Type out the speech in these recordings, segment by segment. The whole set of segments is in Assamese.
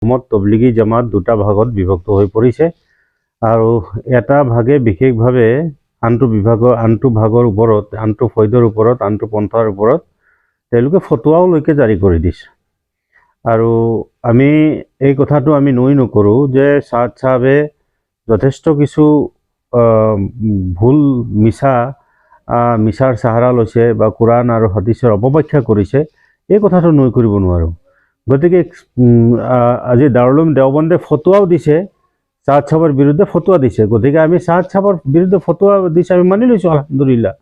অসমত তবলিগী জামাত দুটা ভাগত বিভক্ত হৈ পৰিছে আৰু এটা ভাগে বিশেষভাৱে আনটো ভাগৰ ওপৰত আনটো ফৈদৰ ওপৰত আনটো পন্থাৰ ওপৰত তেওঁলোকে ফতোৱালৈকে জাৰি কৰি দিছে আৰু আমি এই কথাটো আমি নকৰোঁ যে সাদ সাহেবে যথেষ্ট কিছু ভুল মিছাৰ সাহাৰা লৈছে বা কোৰআন আৰু হাদিছৰ অপব্যাখ্যা কৰিছে এই কথাটো কৰিব নোৱাৰোঁ গতিকে আজি দাৰুল উলুম দেওবন্দে ফতোৱাও দিছে সাদ সাহেবৰ বিৰুদ্ধে ফতোৱা দিছে গতিকে আমি সাদ সাহেবৰ বিৰুদ্ধে ফতোৱা দিছে আমি মানি লৈছোঁ আলহামদুলিল্লাহ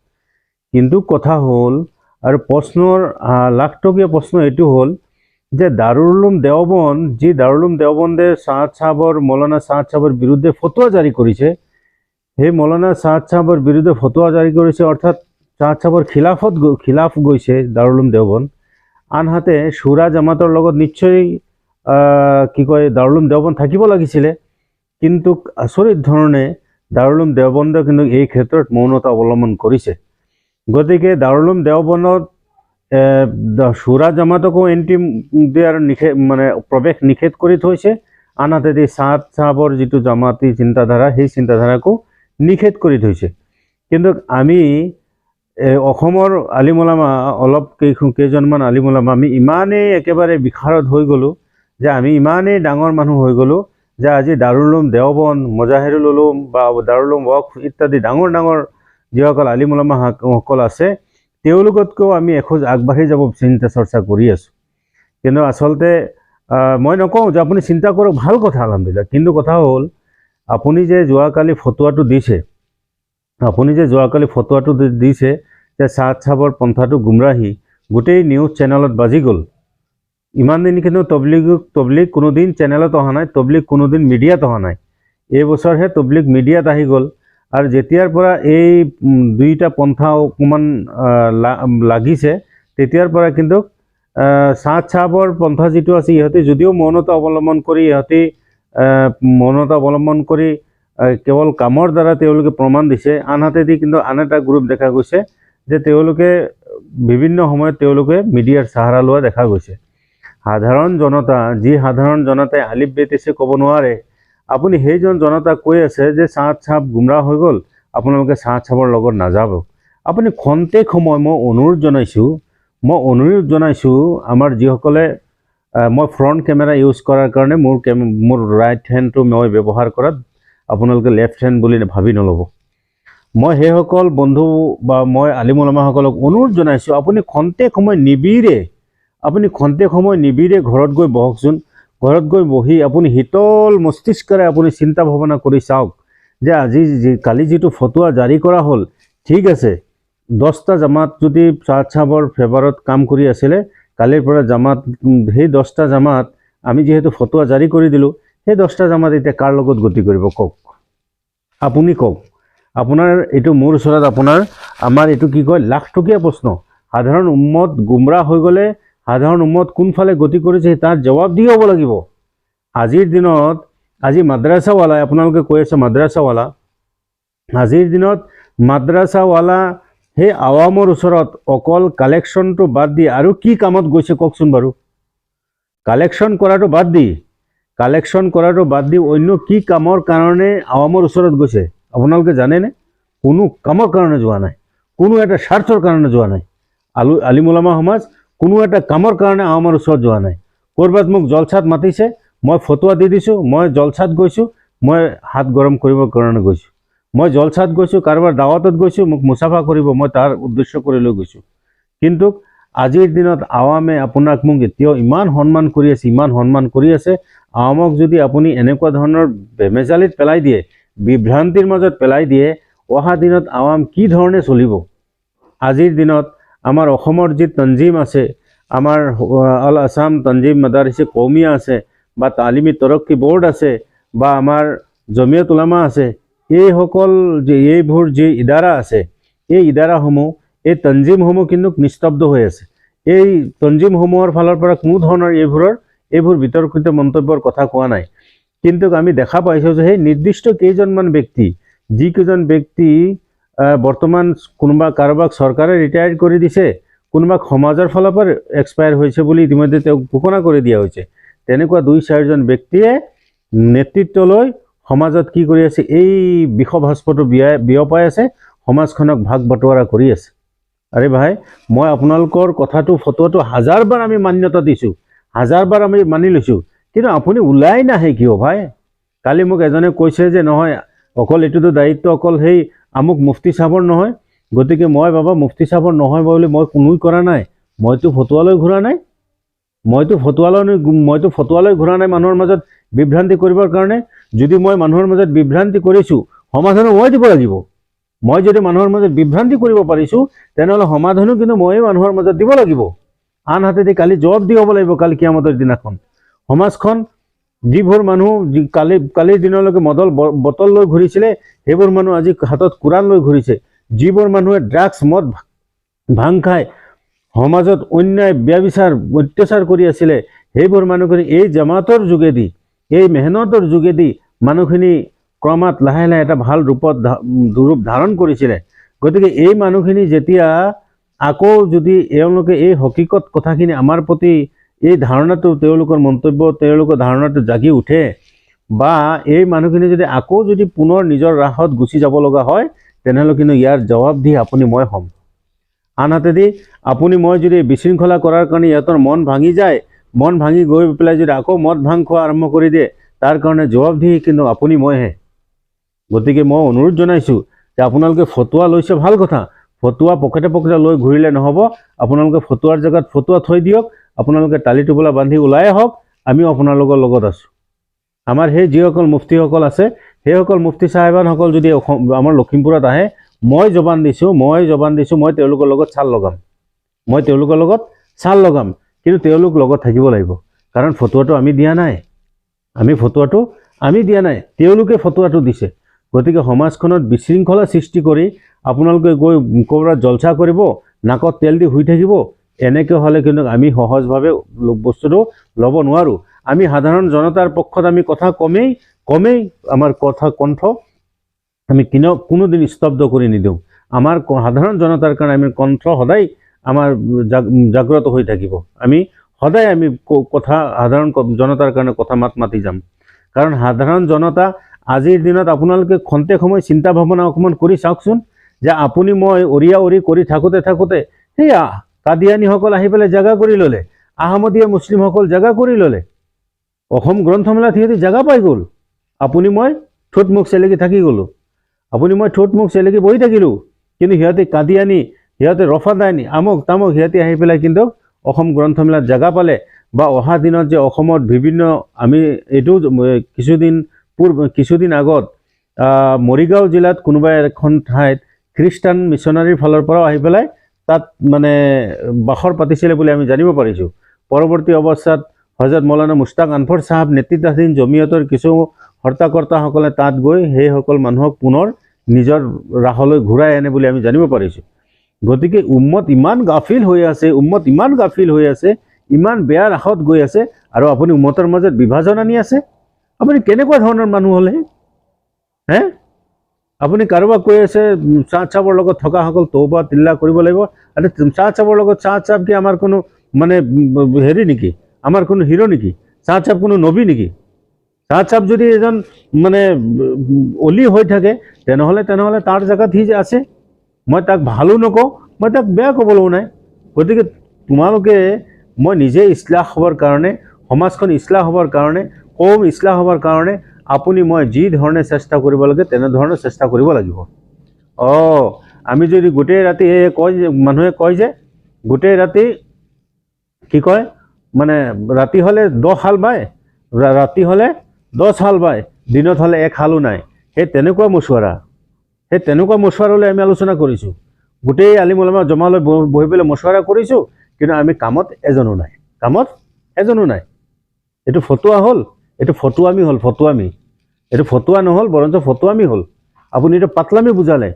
কিন্তু কথা হ'ল আৰু প্ৰশ্নৰ লাখটকীয়া প্ৰশ্ন এইটো হ'ল যে দাৰুল উলুম দেওবন্দ যি দাৰুল উলুম দেওবন্দে সাদ সাহেবৰ মৌলানা সাদ সাহেবৰ বিৰুদ্ধে ফতোৱা জাৰি কৰিছে সেই মৌলানা সাদ সাহেবৰ বিৰুদ্ধে ফতোৱা জাৰি কৰিছে অৰ্থাৎ সাদ সাহেবৰ খিলাফ গৈছে দাৰুল উলুম দেওবন্দ আনহাতে শুৰা জামাতৰ লগত নিশ্চয় কি কয় দাৰুল উলুম দেওবন্দ থাকিব লাগিছিলে কিন্তু আচৰিত ধৰণে দাৰুল উলুম দেওবন্দে কিন্তু এই ক্ষেত্ৰত মৌনতা অৱলম্বন কৰিছে গতিকে দাৰুল উলুম দেওবন্দত শুৰা জামাতকো এণ্ট্ৰি দিয়াৰ প্ৰৱেশ নিষেধ কৰি থৈছে আনহাতে সাদ সাহেবৰ যিটো জামাতি চিন্তাধাৰা সেই চিন্তাধাৰাকো নিষেধ কৰি থৈছে কিন্তু আমি অসমৰ আলিম ওলামা অলপ কেইজনমান আলিম ওলামা আমি ইমানেই একেবাৰে বিশাৰদ হৈ গ'লোঁ যে আমি ইমানেই ডাঙৰ মানুহ হৈ গ'লোঁ যে আজি দাৰুল উলুম দেওবন্দ মুজাহিৰুল উলুম বা দাৰুল উলুম ওয়াকফ ইত্যাদি ডাঙৰ যিসকল আলিম ওলামাসকল আছে তেওঁলোকতকৈও আমি এখোজ আগবাঢ়ি যাব চিন্তা চৰ্চা কৰি আছোঁ কিন্তু আচলতে মই নকওঁ যে আপুনি চিন্তা কৰক ভাল কথা আলহামদুলিল্লাহ কিন্তু কথা হ'ল আপুনি যে যোৱাকালি ফতোৱাটো দিছে যে সাদ সাহেবৰ পন্থাটো গুমৰাহী গোটেই নিউজ চেনেলত বাজি গ'ল ইমান দিন কিন্তু তবলিগ কোনোদিন চেনেলত অহা নাই তবলিগ কোনোদিন মিডিয়াত অহা নাই এই বছৰহে তবলিগ মিডিয়াত আহি গ'ল আৰু যেতিয়াৰ পৰা এই দুইটা পন্থা অকণমান লাগিছে তেতিয়াৰ পৰা কিন্তু সাদ সাহেবৰ পন্থা যিটো আছে ইহঁতে যদিও মৌনতা অৱলম্বন কৰি কেৱল কামৰ দ্বাৰা তেওঁলোকে প্ৰমাণ দিছে আনহাতে কিন্তু আন এটা গ্ৰুপ দেখা গৈছে যে তেওঁলোকে বিভিন্ন সময়ত তেওঁলোকে মিডিয়াৰ সাহাৰা লোৱা দেখা গৈছে সাধাৰণ জনতাই আলিফ বেটিছে ক'ব নোৱাৰে আপুনি সেইজন জনতা কৈ আছে যে সাদ সাহেব গুমৰাহ হৈ গ'ল আপোনালোকে সাদ সাহেবৰ লগত নাযাব আপুনি খন্তেক সময় মই অনুৰোধ জনাইছোঁ আমাৰ যিসকলে মই ফ্ৰণ্ট কেমেৰা ইউজ কৰাৰ কাৰণে মোৰ ৰাইট হেণ্ডটো মই ব্যৱহাৰ কৰাত আপোনালোকে লেফট হেণ্ড বুলি ভাবি নল'ব মই সেইসকল বন্ধু বা মই আলিম ওলামাসকলক অনুৰোধ জনাইছোঁ আপুনি খন্তেক সময় নিবিৰে ঘৰত গৈ বহকচোন ঘৰত গৈ বহি আপুনি শীতল মস্তিষ্কেৰে আপুনি চিন্তা ভাৱনা কৰি চাওক যে কালি যিটো ফতোৱা জাৰি কৰা হ'ল ঠিক আছে 10টা জামাত যদি সাদ সাহেবৰ ফেভাৰত কাম কৰি আছিলে কালিৰ পৰা জামাত সেই 10টা জামাত আমি যিহেতু ফতোৱা জাৰি কৰি দিলোঁ সেই 10টা জামাত এতিয়া কাৰ লগত গতি কৰিব কওক আপুনি কওক আপোনাৰ এইটো মোৰ ওচৰত আমাৰ এইটো কি কয় লাখটকীয়া প্ৰশ্ন সাধাৰণ উম্মত গুমৰাহ হৈ গ'লে সাধাৰণ উম্মত কোনফালে গতি কৰিছে তাৰ জবাব দি হ'ব লাগিব আজিৰ দিনত মাদ্ৰাছাৱালাই আপোনালোকে কৈ আছে মাদ্ৰাছাৱালা আজিৰ দিনত মাদ্ৰাছাৱালা সেই আৱামৰ ওচৰত অকল কালেকশ্যনটো বাদ দি আৰু কি কামত গৈছে কওকচোন বাৰু কালেকশ্যন কৰাটো বাদ দি অন্য কি কামৰ কাৰণে আৱামৰ ওচৰত গৈছে আপোনালোকে জানেনে কোনো কামৰ কাৰণে যোৱা নাই কোনো এটা স্বাৰ্থৰ কাৰণে যোৱা নাই আলিম ওলামা সমাজ কোনো এটা কামৰ কাৰণে আৱামৰ ওচৰত যোৱা নাই ক'ৰবাত মোক জলসাত মাতিছে মই ফতোৱা দি দিছোঁ মই জলসাত গৈছোঁ মই হাত গৰম কৰিবৰ কাৰণে গৈছোঁ মই জলসাত গৈছোঁ কাৰোবাৰ দাৱাতত গৈছোঁ মোক মুছাফা কৰিব মই তাৰ উদ্দেশ্য কৰি লৈ গৈছোঁ কিন্তু আজিৰ দিনত আৱামে আপোনাক মোক এতিয়াও ইমান সন্মান কৰি আছে আৱামক যদি আপুনি এনেকুৱা ধৰণৰ বেমেজালিত পেলাই দিয়ে বিভ্ৰান্তিৰ মাজত পেলাই দিয়ে অহা দিনত আৱাম কি ধৰণে চলিব আজিৰ দিনত আমাৰ অসমৰ যি তঞ্জিম আছে আমাৰ আল আসাম তঞ্জিম মাদাৰিছে কৌমিয়া আছে বা তালিমি তৰক্কি বোৰ্ড আছে বা আমাৰ জমিয়ত উলামা আছে এইবোৰ যি ইদাৰা আছে এই ইদাৰাসমূহ এই তঞ্জিমসমূহ কিন্তু নিস্তব্ধ হৈ আছে এই তঞ্জিমসমূহৰ ফালৰ পৰা কোনো ধৰণৰ এইবোৰ বিতৰ্কিত মন্তব্যৰ কথা কোৱা নাই কিন্তু আমি দেখা পাইছোঁ যে সেই নিৰ্দিষ্ট কেইজনমান ব্যক্তি যিকেইজন ব্যক্তি বৰ্তমান কাৰোবাক চৰকাৰে ৰিটায়াৰ কৰি দিছে কোনোবাক সমাজৰ ফালৰ পৰা এক্সপায়াৰ হৈছে বুলি ইতিমধ্যে তেওঁক ঘোষণা কৰি দিয়া হৈছে তেনেকুৱা 2-4জন ব্যক্তিয়ে নেতৃত্ব লৈ সমাজত কি কৰি আছে, এই বিষভাস্পটো বিয়পাই আছে, সমাজখনক ভাগ বাটোৱাৰা কৰি আছে। আৰে ভাই, মই আপোনালোকৰ কথাটো ফটোটো 1000বাৰ আমি মান্যতা দিছোঁ, 1000বাৰ আমি মানি লৈছোঁ, কিন্তু আপুনি ওলাই নাহে কিয় ভাই? কালি মোক এজনে কৈছে যে নহয়, অকল এইটোতো দায়িত্ব অকল সেই আমুক মুফতি চাহাবৰ নহয়। গতিকে মই বাবা মুফতি চাহাবৰ নহয় বুলি মই কোনোই কৰা নাই। মইতো ফটোৱালৈ ঘূৰা নাই, মইতো ফটোৱালৈ ঘূৰা নাই মানুহৰ মাজত বিভ্ৰান্তি কৰিবৰ কাৰণে। যদি মই মানুহৰ মাজত বিভ্ৰান্তি কৰিছোঁ, সমাধানো মই দিব লাগিব। মই যদি মানুহৰ মাজত বিভ্ৰান্তি কৰিব পাৰিছোঁ, তেনেহ'লে সমাধানো কিন্তু ময়ে মানুহৰ মাজত দিব লাগিব। আনহাতেদি কালি জবাব দি হ'ব লাগিব কালি কিয়ামতৰ দিনাখন। সমাজখন যিবোৰ মানুহ কালিৰ দিনলৈকে মদৰ বটল লৈ ঘূৰিছিলে, সেইবোৰ মানুহ আজি হাতত কোৰাণ লৈ ঘূৰিছে। যিবোৰ মানুহে ড্ৰাগছ মদ ভাং খাই সমাজত অন্যায় ব্যভিচাৰ অত্যাচাৰ কৰি আছিলে, সেইবোৰ মানুহখিনি এই জামাতৰ যোগেদি, এই মেহনতৰ যোগেদি মানুহখিনি ক্ৰমাৎ লাহে লাহে এটা ভাল ৰূপ ধাৰণ কৰিছিলে। গতিকে এই মানুহখিনি যেতিয়া আকৌ যদি এওঁলোকে এই হকিকত কথাখিনি আমাৰ প্ৰতি এই ধাৰণাটো, তেওঁলোকৰ মন্তব্য, তেওঁলোকৰ ধাৰণাটো জাগি উঠে, বা এই মানুহখিনি যদি আকৌ যদি পুনৰ নিজৰ ৰাহত গুচি যাব লগা হয়, তেনেহ'লে কিন্তু ইয়াৰ জবাব দি আপুনি মই হ'ম। আনহাতেদি আপুনি মই যদি বিশৃংখলা কৰাৰ কাৰণে ইহঁতৰ মন ভাঙি যায়, মন ভাঙি গৈ পেলাই যদি আকৌ মদ ভাং খোৱা আৰম্ভ কৰি দিয়ে, তাৰ কাৰণে জবাব দি কিন্তু আপুনি মইহে। গতিকে মই অনুৰোধ জনাইছোঁ যে আপোনালোকে ফটোৱা লৈছে ভাল কথা, ফটোৱা পকেটে পকেটে লৈ ঘূৰিলে নহ'ব। আপোনালোকে ফটোৱাৰ জেগাত ফটোৱা থৈ দিয়ক, আপোনালোকে টালি টোপোলা বান্ধি ওলাই আহক, আমিও আপোনালোকৰ লগত আছোঁ। আমাৰ সেই যিসকল মুফতিসকল আছে, সেইসকল মুফতি চাহেবানসকল যদি আমাৰ লখিমপুৰত আহে, মই জবান দিছোঁ, মই তেওঁলোকৰ লগত চাল লগাম, কিন্তু তেওঁলোক লগত থাকিব লাগিব। কাৰণ ফটোৱাটো আমি দিয়া নাই, তেওঁলোকে ফটোৱাটো দিছে। গতিকে সমাজখনত বিশৃংখলা সৃষ্টি কৰি আপোনালোকে গৈ ক'ৰবাত জলচা কৰিব, নাকত তেল দি শুই থাকিব, এনেকৈ হ'লে কিন্তু আমি সহজভাৱে বস্তুটো ল'ব নোৱাৰোঁ। আমি সাধাৰণ জনতাৰ পক্ষত আমি কথা কমেই আমাৰ কণ্ঠ আমি কোনোদিন স্তব্ধ কৰি নিদিওঁ। আমাৰ সাধাৰণ জনতাৰ কাৰণে আমি কণ্ঠ সদায় আমাৰ জাগ্ৰত হৈ থাকিব। আমি সদায় সাধাৰণ জনতাৰ কাৰণে কথা মাতি যাম। কাৰণ সাধাৰণ জনতা আজিৰ দিনত আপোনালোকে খন্তেক সময় চিন্তা ভাৱনা অকণমান কৰি চাওকচোন, যে আপুনি মই অৰিয়া কৰি থাকোঁতে সেয়া কাদিয়ানীসকল আহি পেলাই জেগা কৰি ল'লে, আহমদীয়া মুছলিমসকল জেগা কৰি ল'লে, অসম গ্ৰন্থমেলাত সিহঁতি জেগা পাই গ'ল। আপুনি মই ঠোঁট মুখ চেলেকি থাকি গ'লোঁ, বহি থাকিলোঁ। কিন্তু সিহঁতে কাদিয়ানী, সিহঁতে ৰফাদানী, আমুক তামুক সিহঁতে আহি পেলাই কিন্তু অসম গ্ৰন্থমেলাত জেগা পালে। বা অহা দিনত যে অসমত বিভিন্ন আমি এইটো কিছুদিন আগত মৰিগাঁও জিলাত কোনোবা এখন ঠাইত খ্ৰীষ্টান মিছনাৰীৰ ফালৰ পৰাও আহি পেলাই তাত মানে বাখৰ পাতিছিলে বুলি আমি জানিব পাৰিছোঁ। পৰৱৰ্তী অৱস্থাত হজৰত মৌলানা মুস্তাক আনফৰ চাহাব নেতৃত্বাধীন জমিয়তৰ কিছু হৰ্তাকৰ্তাসকলে তাত গৈ সেইসকল মানুহক পুনৰ নিজৰ ৰাহলৈ ঘূৰাই আনে বুলি আমি জানিব পাৰিছোঁ। গতিকে উম্মত ইমান গাফিল হৈ আছে, ইমান বেয়া ৰাহত গৈ আছে, আৰু আপুনি উম্মতৰ মাজত বিভাজন আনি আছে। আপুনি কেনেকুৱা ধৰণৰ মানুহ হ'লে হে? আপুনি কাৰোবাক কৈ আছে চাহ চাবৰ লগত থকাসকল তৌবা তিল্লা কৰিব লাগিব। আৰু চাহ চাবৰ লগত চাহ কি আমাৰ কোনো মানে হেৰি নেকি? আমাৰ কোনো হিৰো নেকি? চাহ চাপ কোনো নবী নেকি? চাহ চাপ যদি এজন মানে অলি হৈ থাকে, তেনেহ'লে তাৰ জেগাত সি যে আছে, মই তাক ভালো নকওঁ, মই তাক বেয়া ক'বলৈও নাই। গতিকে তোমালোকে মই নিজে ইছলাহ হ'বৰ কাৰণে, সমাজখন ইছলাহ হ'বৰ কাৰণে, কৌম ইছলাহ হ'বৰ কাৰণে আপুনি মই যি ধৰণে চেষ্টা কৰিব লাগে তেনেধৰণে চেষ্টা কৰিব লাগিব। আমি যদি গোটেই ৰাতি মানুহে কয় যে গোটেই ৰাতি কি কয়, মানে ৰাতি হ'লে 10 হাল বায়, ৰাতি হ'লে 10 হাল বায়, দিনত হ'লে 1 হালো নাই। সেই তেনেকুৱা মছৱাৰালৈ আমি আলোচনা কৰিছোঁ। গোটেই আলিম ওলামা জমা লৈ বহি পেলাই মছৱাৰা কৰিছোঁ, কিন্তু আমি কামত এজনো নাই। এইটো ফটোৱা হ'ল, এইটো ফটোৱামি হ'ল, এইটো ফটোৱা নহ'ল, বৰঞ্চ ফটোৱামি হ'ল। আপুনি এইটো পাতলামি বুজালে।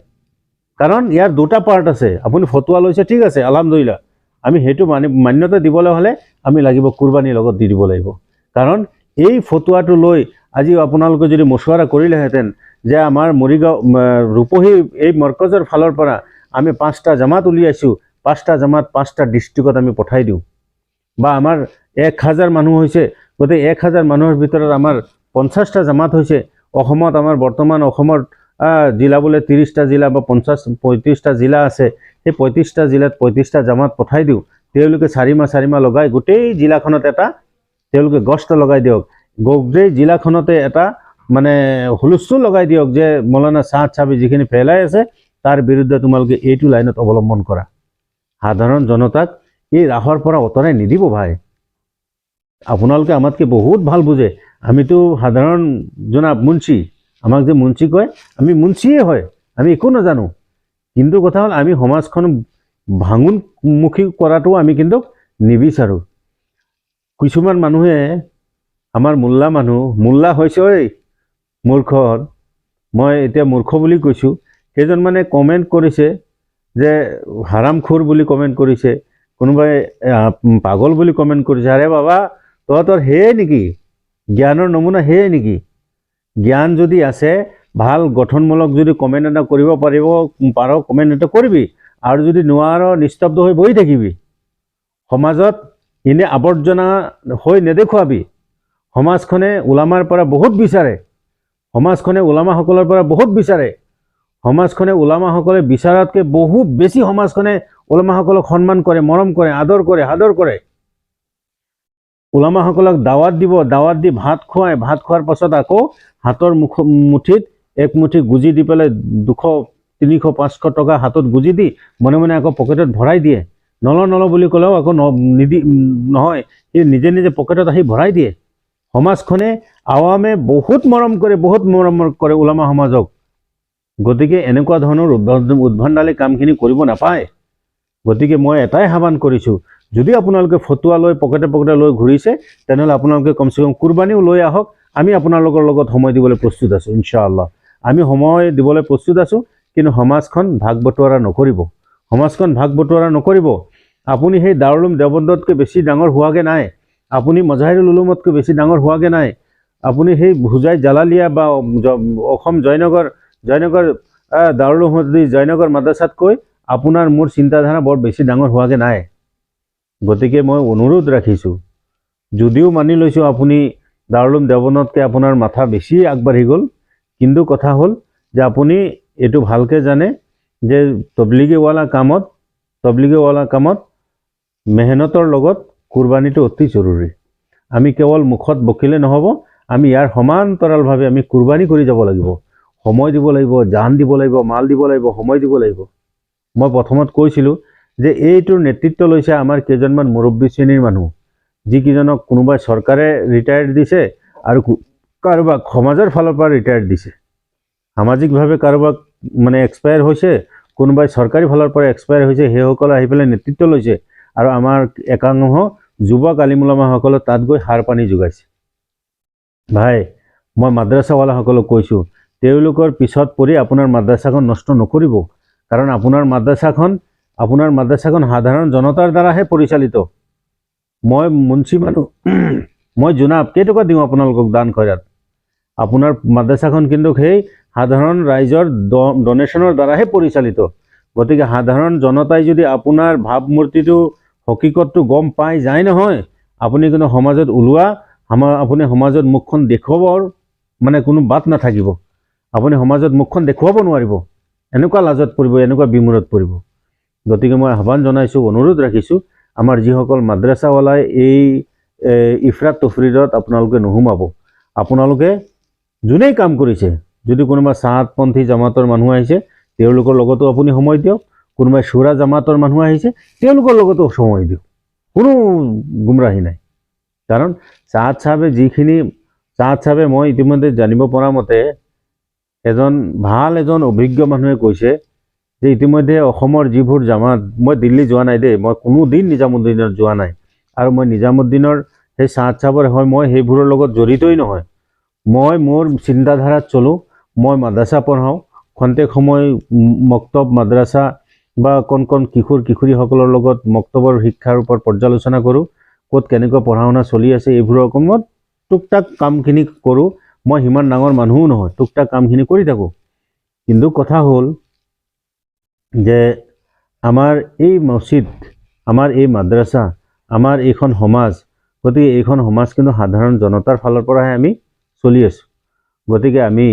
কাৰণ ইয়াৰ 2টা পাৰ্ট আছে। আপুনি ফটোৱা লৈছে, ঠিক আছে, আলহামদুলিল্লাহ। আমি সেইটো মান্যতা দিবলৈ হ'লে আমি লাগিব কুৰবানীৰ লগত দি দিব লাগিব। কাৰণ এই ফটোৱাটো লৈ আজি আপোনালোকে যদি মছৱাৰা কৰিলেহেঁতেন যে আমাৰ মৰিগাঁও ৰূপহী এই মৰকজৰ ফালৰ পৰা আমি 5টা জামাত উলিয়াইছোঁ, 5টা জামাত 5টা ডিষ্ট্ৰিক্টত আমি পঠাই দিওঁ, বা আমাৰ 1000 মানুহ হৈছে, গতিকে 1000 মানুহৰ ভিতৰত আমাৰ 50টা জামাত হৈছে অসমত আমাৰ বৰ্তমান অসমৰ জিলা বোলে 30টা জিলা বা 35টা জিলা আছে সেই 35টা জিলাত 35টা জামাত পঠাই দিওঁ তেওঁলোকে 4 মাহ লগাই গোটেই জিলাখনত এটা তেওঁলোকে গষ্ট লগাই দিয়ক গোটেই জিলাখনতে এটা মানে হুলস্থুল লগাই দিয়ক যে মৌলানা চাহাদ চাহাবে যিখিনি ফেলাই আছে তাৰ বিৰুদ্ধে তোমালোকে এইটো লাইনত অৱলম্বন কৰা সাধাৰণ জনতাক এই ৰাহৰ পৰা অতৰাই নিদিব ভাই আপোনালোকে আমাতকৈ বহুত ভাল বুজে আমিতো সাধাৰণ জনাব মুন্সি আমাক যে মুন্সি কয় আমি মুন্সিয়ে হয় আমি একো নাজানো কিন্তু কথা হ'ল আমি সমাজখন ভাঙোনমুখী কৰাটো আমি কিন্তু নিবিচাৰোঁ কিছুমান মানুহে আমাৰ মোল্লা হৈছে ঐ মূৰ্খৰ মই এতিয়া মূৰ্খ বুলি কৈছোঁ কেইজনমানে কমেণ্ট কৰিছে যে হাৰামখোৰ বুলি কমেণ্ট কৰিছে কোনোবাই পাগল বুলি কমেণ্ট কৰিছে আৰে বাবা তহঁতৰ সেয়ে নেকি জ্ঞানৰ নমুনা সেয়ে নেকি জ্ঞান যদি আছে ভাল গঠনমূলক যদি কমেণ্ট এটা কৰিব পাৰ কমেণ্ট এটা কৰিবি আৰু যদি নোৱাৰ নিস্তব্ধ হৈ বহি থাকিবি সমাজত এনে আৱৰ্জনা হৈ নেদেখুৱাবি সমাজখনে ওলামাৰ পৰা বহুত বিচাৰে সমাজখনে ওলামাসকলৰ পৰা বহুত বিচাৰে সমাজখনে ওলামাসকলে বিচাৰাতকৈ বহু বেছি সমাজখনে ওলামাসকলক সন্মান কৰে মৰম কৰে আদৰ কৰে ওলামাসকলক দাৱাত দিব দাৱাত দি ভাত খোৱাৰ পাছত আকৌ হাতৰ মুঠিত এক মুঠি গুজি দি পেলাই 200 300 500 টকা হাতত গুজি দি মনে মনে আকৌ পকেটত ভৰাই দিয়ে নল বুলি ক'লেও আকৌ নহয় এই নিজে পকেটত আহি ভৰাই দিয়ে সমাজখনে আৱামে বহুত মৰম কৰে ওলামা সমাজক গতিকে এনেকুৱা ধৰণৰ উদ্ভণ্ডালি কামখিনি কৰিব নাপায় গতিকে মই এটাই আহ্বান কৰিছোঁ যদি আপোনালোকে ফটোৱা লৈ পকেটে লৈ ঘূৰিছে তেনেহ'লে আপোনালোকে কমচে কম কুৰবানীও লৈ আহক আমি আপোনালোকৰ লগত সময় দিবলৈ প্ৰস্তুত আছোঁ ইনশাআল্লাহ আমি সময় দিবলৈ প্ৰস্তুত আছোঁ কিন্তু সমাজখন ভাগ বটোৱাৰা নকৰিব আপুনি সেই দাৰুল দেওবন্দতকৈ বেছি ডাঙৰ হোৱাগে নাই আপুনি মজাহিৰুল উলুমতকৈ বেছি ডাঙৰ হোৱাগে নাই আপুনি সেই হুজাই জালালিয়া বা অসম জয়নগৰ দাৰুল হুদী জয়নগৰ মাদ্ৰাসাতকৈ আপোনাৰ মোৰ চিন্তাধাৰা বৰ বেছি ডাঙৰ হোৱাগে নাই গতিকে মই অনুৰোধ ৰাখিছোঁ যদিও মানি লৈছোঁ আপুনি দাৰুল দেওবন্দতকৈ আপোনাৰ মাথা বেছি আগবাঢ়ি গ'ল কিন্তু কথা হ'ল যে আপুনি এইটো ভালকৈ জানে যে তবলিগীৱালা কামত মেহনতৰ লগত কুৰবানীটো অতি জৰুৰী আমি কেৱল মুখত বকিলে নহ'ব আমি ইয়াৰ সমান্তৰালভাৱে আমি কুৰবানী কৰি যাব লাগিব সময় দিব লাগিব জান দিব লাগিব মাল দিব লাগিব সময় দিব লাগিব মই প্ৰথমত কৈছিলোঁ যে এইটোৰ নেতৃত্ব লৈছে আমাৰ কেইজনমান মুৰব্বী শ্ৰেণীৰ মানুহ যিকেইজনক কোনোবাই চৰকাৰে ৰিটায়াৰ্ড দিছে আৰু কাৰোবাক সমাজৰ ফালৰ পৰা ৰিটায়াৰ্ড দিছে সামাজিকভাৱে কাৰোবাক মানে এক্সপায়াৰ হৈছে কোনোবাই চৰকাৰী ফালৰ পৰা এক্সপায়াৰ হৈছে সেইসকলে আহি পেলাই নেতৃত্ব লৈছে আৰু আমাৰ একাংশ যুৱক আলিমুলামাসকলে তাত গৈ সাৰ পানী যোগাইছে ভাই মই মাদ্ৰাছাৱালাসকলক কৈছোঁ তেওঁলোকৰ পিছত পৰি আপোনাৰ মাদ্ৰাছাখন নষ্ট নকৰিব কাৰণ আপোনাৰ মাদ্ৰাছাখন সাধাৰণ জনতাৰ দ্বাৰাহে পৰিচালিত মই মুন্সি মানুহ মই জনাব কেইটকা দিওঁ আপোনালোকক দান খয়ৰাত আপোনাৰ মাদ্ৰাছাখন কিন্তু সেই সাধাৰণ ৰাইজৰ ডনেশ্যনৰ দ্বাৰাহে পৰিচালিত গতিকে সাধাৰণ জনতাই যদি আপোনাৰ ভাৱমূৰ্তিটো হকিকতটো গম পাই যায় নহয় আপুনি কিন্তু সমাজত আপুনি সমাজত মুখখন দেখুৱাবৰ মানে কোনো বাট নাথাকিব আপুনি সমাজত মুখখন দেখুৱাব নোৱাৰিব এনেকুৱা লাজত পৰিব এনেকুৱা বিমূৰত পৰিব গতিকে মই আহ্বান জনাইছোঁ অনুৰোধ ৰাখিছোঁ আমাৰ যিসকল মাদ্ৰাছাৱালাই এই ইফৰাত তফৰিদত আপোনালোকে নোসোমাব আপোনালোকে যোনেই কাম কৰিছে যদি কোনোবা চাহাদপন্থী জামাতৰ মানুহ আহিছে তেওঁলোকৰ লগতো আপুনি সময় দিয়ক কোনোবাই শুৰা জামাতৰ মানুহ আহিছে তেওঁলোকৰ লগতো সময় দিয়ক কোনো গুমৰাহী নাই কাৰণ চাহাদ চাহাবে মই ইতিমধ্যে জানিব পৰা মতে এজন অভিজ্ঞ মানুহে কৈছে যে ইতিমধ্যে অসমৰ যিবোৰ জামাত মই দিল্লী যোৱা নাই দেই মই কোনোদিন নিজামুদ্দিনত যোৱা নাই আৰু মই নিজামুদ্দিনৰ সেই চাহাদ চাহাবৰ হয় মই সেইবোৰৰ লগত জড়িতই নহয় মই মোৰ চিন্তাধাৰাত চলোঁ মই মাদ্ৰাছা পঢ়াওঁ খন্তেক সময় মক্তব মাদ্ৰাছা বা কণ কিশোৰীসকলৰ লগত মক্তবৰ শিক্ষাৰ ওপৰত পৰ্যালোচনা কৰোঁ ক'ত কেনেকুৱা পঢ়া শুনা চলি আছে এইবোৰৰ অকণমান টুকটাক কামখিনি কৰোঁ মই সিমান ডাঙৰ মানুহো নহয় টুকটাক কামখিনি কৰি থাকোঁ কিন্তু কথা হ'ল যে আমাৰ এই মছজিদ আমাৰ এই মাদ্ৰাছা আমাৰ এইখন সমাজ গতিকে এইখন সমাজ কিন্তু সাধাৰণ জনতাৰ ফালৰ পৰাহে আমি চলি আছোঁ। গতিকে আমি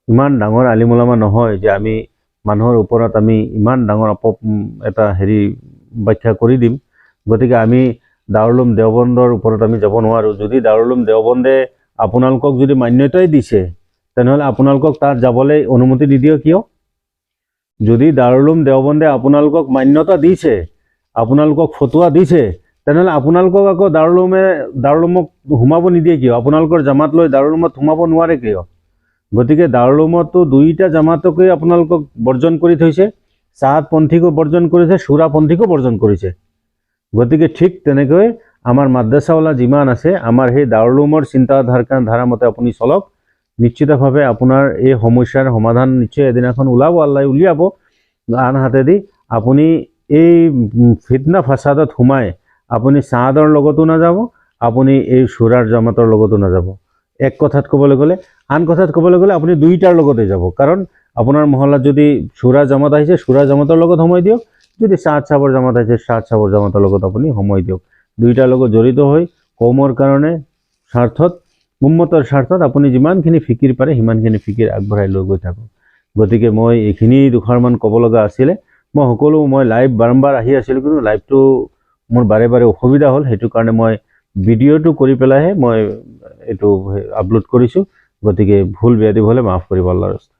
ইমান ডাঙৰ আলিমুলামা নহয় যে আমি মানুহৰ ওপৰত আমি ইমান ডাঙৰ এটা ব্যাখ্যা কৰি দিম। গতিকে আমি দাৰুল উলুম দেওবন্দৰ ওপৰত আমি যাব নোৱাৰোঁ। যদি দাৰুল উলুম দেওবন্দে আপোনালোকক যদি মান্যতাই দিছে তেনেহ'লে আপোনালোকক তাত যাবলৈ অনুমতি নিদিয়ে কিয়? যদি দাৰুল উলুম দেওবন্দে আপোনালোকক মান্যতা দিছে, আপোনালোকক ফতোৱা দিছে, তেনেহ'লে আপোনালোকক আকৌ দাৰুল উলুমক সোমাব নিদিয়ে কিয়? আপোনালোকৰ জামাত লৈ দাৰুল উলুমত সোমাব নোৱাৰে কিয়? গতিকে দাৰুল উলুমতো দুইটা জামাতকে আপোনালোকক বৰ্জন কৰি থৈছে, চাহাদপন্থীকো বৰ্জন কৰিছে, সুৰাপন্থীকো বৰ্জন কৰিছে। গতিকে ঠিক তেনেকৈ আমাৰ মাদ্ৰাছাৱালা যিমান আছে, আমাৰ সেই দাৰুল উলুমৰ চিন্তাধাৰা মতে আপুনি চলক। নিশ্চিতভাৱে আপোনাৰ এই সমস্যাৰ সমাধান নিশ্চয় এদিনাখন ওলাব, আল্লাহ উলিয়াব। আনহাতেদি আপুনি এই ফিতনা ফাসাদত সোমাই আপুনি চাহাদৰ লগতো নাযাব, আপুনি এই সুৰাৰ জামাতৰ লগতো নাযাব। এক কথাত ক'বলৈ গ'লে, আন কথাত ক'বলৈ গ'লে আপুনি দুইটাৰ লগতে যাব। কাৰণ আপোনাৰ মহল্লাত যদি সুৰা জামাত আহিছে, সুৰা জামাতৰ লগত সময় দিয়ক, যদি চাহাদ চাহাবৰ জামাত আহিছে, চাহাদ চাহাবৰ জামাতৰ লগত আপুনি সময় দিয়ক। দুইটাৰ লগত জড়িত হৈ কৌমৰ কাৰণে স্বাৰ্থত, উম্মতৰ স্বাৰ্থত আপুনি যিমানখিনি ফিকিৰ পাৰে সিমানখিনি ফিকিৰ আগবঢ়াই লৈ গৈ থাকক। গতিকে মই এইখিনি দুষাৰমান ক'ব লগা আছিলে। মই লাইভ বাৰম্বাৰ আহি আছিলোঁ, কিন্তু লাইভটো মোৰ বাৰে বাৰে অসুবিধা হ'ল, সেইটো কাৰণে মই ভিডিঅ'টো কৰি পেলাইহে মই এইটো আপলোড কৰিছোঁ। গতিকে ভুল বেয়াদি হ'লে মাফ কৰিব আল্লাহৰ ৰাস্তাত।